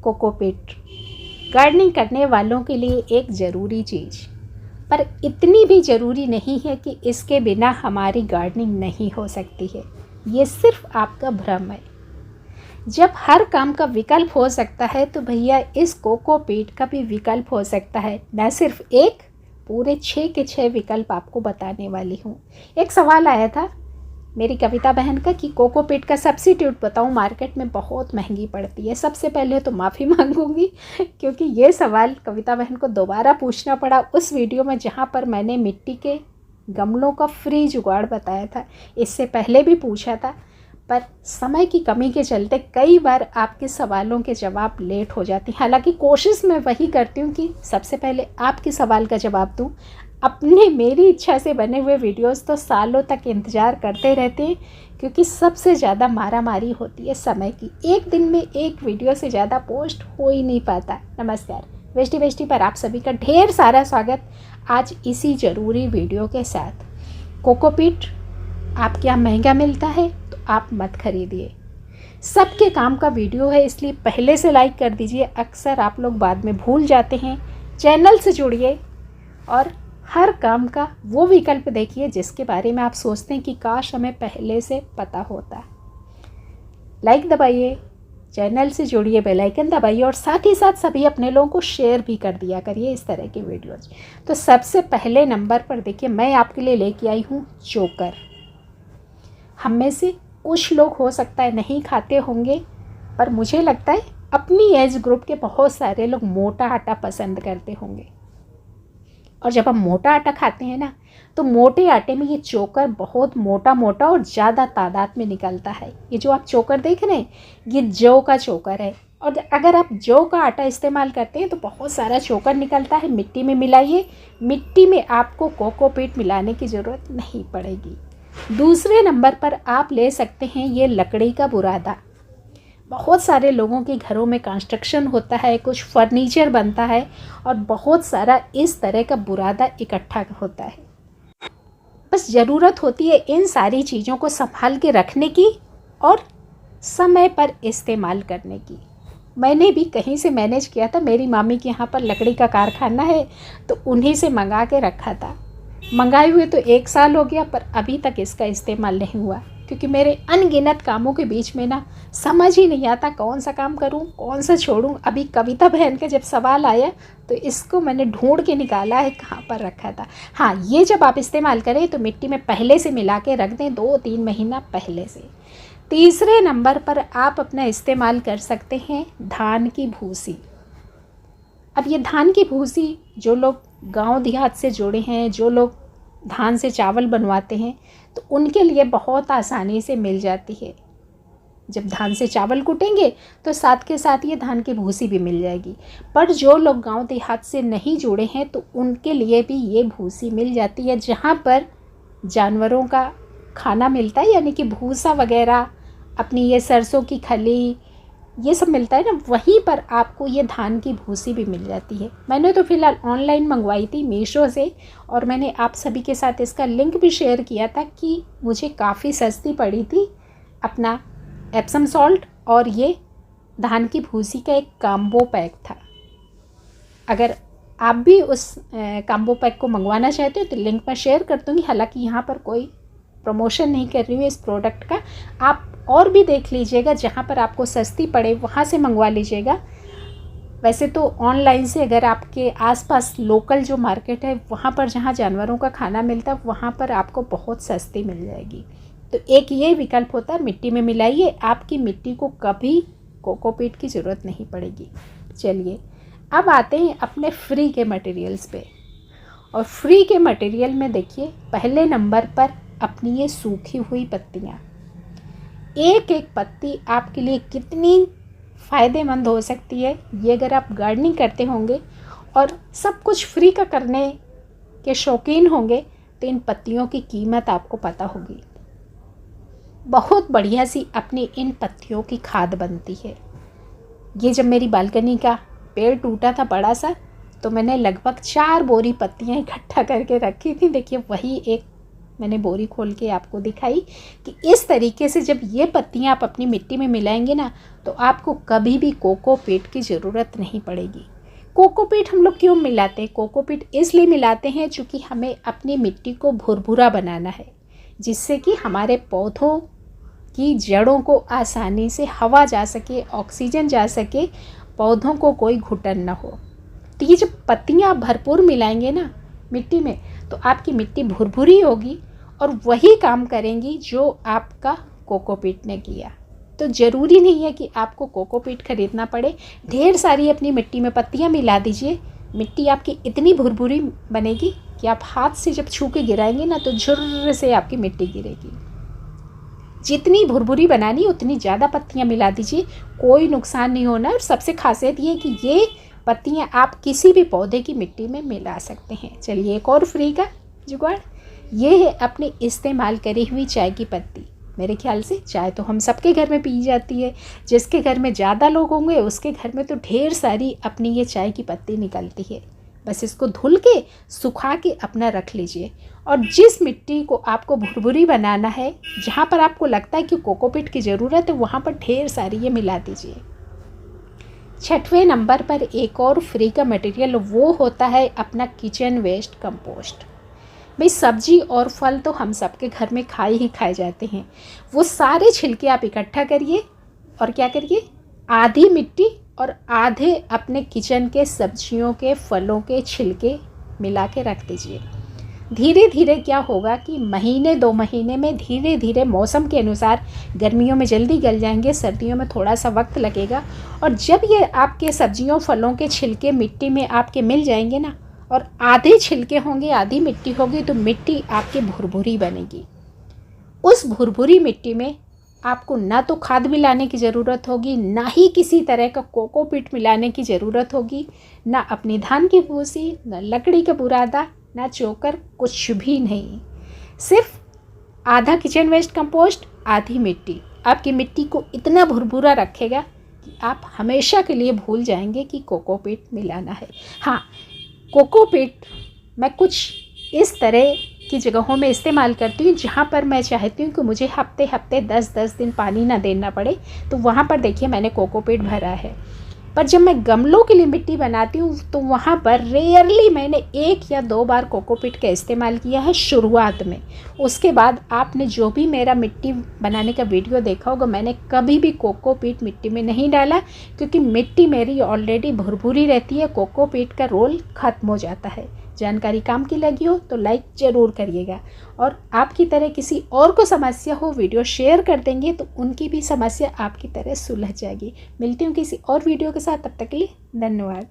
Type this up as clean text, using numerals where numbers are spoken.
Cocopeat gardening करने वालों के लिए एक ज़रूरी चीज़, पर इतनी भी ज़रूरी नहीं है कि इसके बिना हमारी गार्डनिंग नहीं हो सकती है। ये सिर्फ आपका भ्रम है। जब हर काम का विकल्प हो सकता है तो भैया इस कोकोपीट का भी विकल्प हो सकता है। मैं सिर्फ एक पूरे 6 के 6 विकल्प आपको बताने वाली हूँ। एक सवाल आया था मेरी कविता बहन का कि कोकोपीट का सब्स्टिट्यूट बताऊं, मार्केट में बहुत महंगी पड़ती है। सबसे पहले तो माफ़ी मांगूंगी क्योंकि ये सवाल कविता बहन को दोबारा पूछना पड़ा उस वीडियो में जहां पर मैंने मिट्टी के गमलों का फ्री जुगाड़ बताया था। इससे पहले भी पूछा था, पर समय की कमी के चलते कई बार आपके सवालों के जवाब लेट हो जाती हैं। हालांकि कोशिश मैं वही करती हूँ कि सबसे पहले आपके सवाल का जवाब दूँ। अपने मेरी इच्छा से बने हुए वीडियोस तो सालों तक इंतज़ार करते रहते हैं, क्योंकि सबसे ज़्यादा मारामारी होती है समय की। एक दिन में एक वीडियो से ज़्यादा पोस्ट हो ही नहीं पाता। नमस्कार, वेस्टी वेस्टी पर आप सभी का ढेर सारा स्वागत आज इसी ज़रूरी वीडियो के साथ। कोकोपीट आपके यहाँ महंगा मिलता है तो आप मत खरीदिए। सबके काम का वीडियो है, इसलिए पहले से लाइक कर दीजिए। अक्सर आप लोग बाद में भूल जाते हैं। चैनल से जुड़िए और हर काम का वो विकल्प देखिए जिसके बारे में आप सोचते हैं कि काश हमें पहले से पता होता। लाइक दबाइए, चैनल से जुड़िए, बेल आइकन दबाइए और साथ ही साथ सभी अपने लोगों को शेयर भी कर दिया करिए इस तरह के वीडियोज। तो सबसे पहले नंबर पर देखिए मैं आपके लिए लेके आई हूँ चोकर। हम में से कुछ लोग हो सकता है नहीं खाते होंगे, पर मुझे लगता है अपनी एज ग्रुप के बहुत सारे लोग मोटा आटा पसंद करते होंगे। और जब हम मोटा आटा खाते हैं ना, तो मोटे आटे में ये चोकर बहुत मोटा मोटा और ज़्यादा तादाद में निकलता है। ये जो आप चोकर देख रहे हैं, ये जौ का चोकर है। और अगर आप जौ का आटा इस्तेमाल करते हैं तो बहुत सारा चोकर निकलता है। मिट्टी में मिलाइए, मिट्टी में आपको कोकोपीट मिलाने की ज़रूरत नहीं पड़ेगी। दूसरे नंबर पर आप ले सकते हैं ये लकड़ी का बुरादा। बहुत सारे लोगों के घरों में कंस्ट्रक्शन होता है, कुछ फर्नीचर बनता है और बहुत सारा इस तरह का बुरादा इकट्ठा होता है। बस ज़रूरत होती है इन सारी चीज़ों को संभाल के रखने की और समय पर इस्तेमाल करने की। मैंने भी कहीं से मैनेज किया था, मेरी मामी के यहाँ पर लकड़ी का कारखाना है तो उन्हीं से मंगा के रखा था। मंगाए हुए तो 1 साल हो गया, पर अभी तक इसका इस्तेमाल नहीं हुआ, क्योंकि मेरे अनगिनत कामों के बीच में ना समझ ही नहीं आता कौन सा काम करूं, कौन सा छोड़ूं। अभी कविता बहन का जब सवाल आया तो इसको मैंने ढूंढ के निकाला है कहाँ पर रखा था। हाँ, ये जब आप इस्तेमाल करें तो मिट्टी में पहले से मिला के रख दें, 2-3 महीना पहले से। तीसरे नंबर पर आप अपना इस्तेमाल कर सकते हैं धान की भूसी। अब ये धान की भूसी जो लोग गाँव देहात से जुड़े हैं, जो लोग धान से चावल बनवाते हैं, तो उनके लिए बहुत आसानी से मिल जाती है। जब धान से चावल कूटेंगे तो साथ के साथ ये धान की भूसी भी मिल जाएगी। पर जो लोग गांव देहात से नहीं जुड़े हैं तो उनके लिए भी ये भूसी मिल जाती है, जहाँ पर जानवरों का खाना मिलता है, यानी कि भूसा वगैरह, अपनी ये सरसों की खली, ये सब मिलता है ना, वहीं पर आपको ये धान की भूसी भी मिल जाती है। मैंने तो फ़िलहाल ऑनलाइन मंगवाई थी मीशो से, और मैंने आप सभी के साथ इसका लिंक भी शेयर किया था कि मुझे काफ़ी सस्ती पड़ी थी। अपना एप्सम सॉल्ट और ये धान की भूसी का एक कॉम्बो पैक था। अगर आप भी उस कॉम्बो पैक को मंगवाना चाहते हो तो लिंक मैं शेयर कर दूँगी। हालांकि यहाँ पर कोई प्रमोशन नहीं कर रही हूँ इस प्रोडक्ट का, आप और भी देख लीजिएगा, जहाँ पर आपको सस्ती पड़े वहाँ से मंगवा लीजिएगा। वैसे तो ऑनलाइन से अगर आपके आसपास लोकल जो मार्केट है वहाँ पर जहाँ जानवरों का खाना मिलता है वहाँ पर आपको बहुत सस्ती मिल जाएगी। तो एक ये विकल्प होता है, मिट्टी में मिलाइए, आपकी मिट्टी को कभी कोकोपीट की ज़रूरत नहीं पड़ेगी। चलिए अब आते हैं अपने फ्री के मटेरियल्स पे। और फ्री के मटेरियल में देखिए पहले नंबर पर अपनी ये सूखी हुई पत्तियाँ। एक एक पत्ती आपके लिए कितनी फ़ायदेमंद हो सकती है, ये अगर आप गार्डनिंग करते होंगे और सब कुछ फ्री का करने के शौकीन होंगे तो इन पत्तियों की कीमत आपको पता होगी। बहुत बढ़िया सी अपनी इन पत्तियों की खाद बनती है। ये जब मेरी बालकनी का पेड़ टूटा था बड़ा सा, तो मैंने लगभग 4 बोरी पत्तियाँ इकट्ठा करके रखी थी। देखिए वही एक मैंने बोरी खोल के आपको दिखाई कि इस तरीके से जब ये पत्तियाँ आप अपनी मिट्टी में मिलाएंगे ना, तो आपको कभी भी कोकोपीट की ज़रूरत नहीं पड़ेगी। कोकोपीट हम लोग क्यों मिलाते हैं? कोकोपीट इसलिए मिलाते हैं चूँकि हमें अपनी मिट्टी को भुरभुरा बनाना है, जिससे कि हमारे पौधों की जड़ों को आसानी से हवा जा सके, ऑक्सीजन जा सके, पौधों को कोई घुटन ना हो। तो ये जब पत्तियाँ भरपूर मिलाएंगे ना मिट्टी में, तो आपकी मिट्टी भुरभुरी होगी और वही काम करेंगी जो आपका कोकोपीट ने किया। तो ज़रूरी नहीं है कि आपको कोकोपीट खरीदना पड़े। ढेर सारी अपनी मिट्टी में पत्तियाँ मिला दीजिए, मिट्टी आपकी इतनी भुरभुरी बनेगी कि आप हाथ से जब छू के गिराएंगे ना, तो झुर्र से आपकी मिट्टी गिरेगी। जितनी भुरभुरी बनानी उतनी ज़्यादा पत्तियाँ मिला दीजिए, कोई नुकसान नहीं होना। और सबसे खासियत ये कि ये पत्तियाँ आप किसी भी पौधे की मिट्टी में मिला सकते हैं। चलिए एक और फ्री का जुगाड़, ये है अपनी इस्तेमाल करी हुई चाय की पत्ती। मेरे ख्याल से चाय तो हम सबके घर में पी जाती है, जिसके घर में ज़्यादा लोग होंगे उसके घर में तो ढेर सारी अपनी ये चाय की पत्ती निकलती है। बस इसको धुल के सुखा के अपना रख लीजिए, और जिस मिट्टी को आपको भुरभुरी बनाना है, जहाँ पर आपको लगता है कि कोकोपीट की ज़रूरत है, वहाँ पर ढेर सारी ये मिला दीजिए। 6वें नंबर पर एक और फ्री का मटेरियल वो होता है अपना किचन वेस्ट कंपोस्ट। भाई सब्जी और फल तो हम सबके घर में खाए जाते हैं। वो सारे छिलके आप इकट्ठा करिए और क्या करिए, आधी मिट्टी और आधे अपने किचन के सब्जियों के फलों के छिलके मिला के रख दीजिए। धीरे धीरे क्या होगा कि महीने 2 महीने में धीरे धीरे मौसम के अनुसार गर्मियों में जल्दी गल जाएंगे, सर्दियों में थोड़ा सा वक्त लगेगा। और जब ये आपके सब्जियों फलों के छिलके मिट्टी में आपके मिल जाएंगे ना, और आधे छिलके होंगे आधी मिट्टी होगी, तो मिट्टी आपकी भुरभुरी बनेगी। उस भुरभुरी मिट्टी में आपको ना तो खाद मिलाने की ज़रूरत होगी, ना ही किसी तरह का कोकोपीट मिलाने की ज़रूरत होगी, ना अपनी धान की भूसी, ना लकड़ी का बुरादा, ना चोकर, कुछ भी नहीं। सिर्फ आधा किचन वेस्ट कंपोस्ट, आधी मिट्टी आपकी मिट्टी को इतना भुरभुरा रखेगा कि आप हमेशा के लिए भूल जाएंगे कि कोकोपीट मिलाना है। हाँ, कोकोपीट मैं कुछ इस तरह की जगहों में इस्तेमाल करती हूँ जहाँ पर मैं चाहती हूँ कि मुझे हफ्ते 10-10 दिन पानी ना देना पड़े, तो वहाँ पर देखिए मैंने कोकोपीट भरा है। पर जब मैं गमलों के लिए मिट्टी बनाती हूँ तो वहाँ पर रेयरली मैंने 1 या 2 बार कोकोपीट का इस्तेमाल किया है शुरुआत में। उसके बाद आपने जो भी मेरा मिट्टी बनाने का वीडियो देखा होगा, मैंने कभी भी कोकोपीट मिट्टी में नहीं डाला, क्योंकि मिट्टी मेरी ऑलरेडी भुरभुरी रहती है, कोकोपीट का रोल ख़त्म हो जाता है। जानकारी काम की लगी हो तो लाइक ज़रूर करिएगा, और आपकी तरह किसी और को समस्या हो वीडियो शेयर कर देंगे तो उनकी भी समस्या आपकी तरह सुलझ जाएगी। मिलती हूँ किसी और वीडियो के साथ, तब तक के लिए धन्यवाद।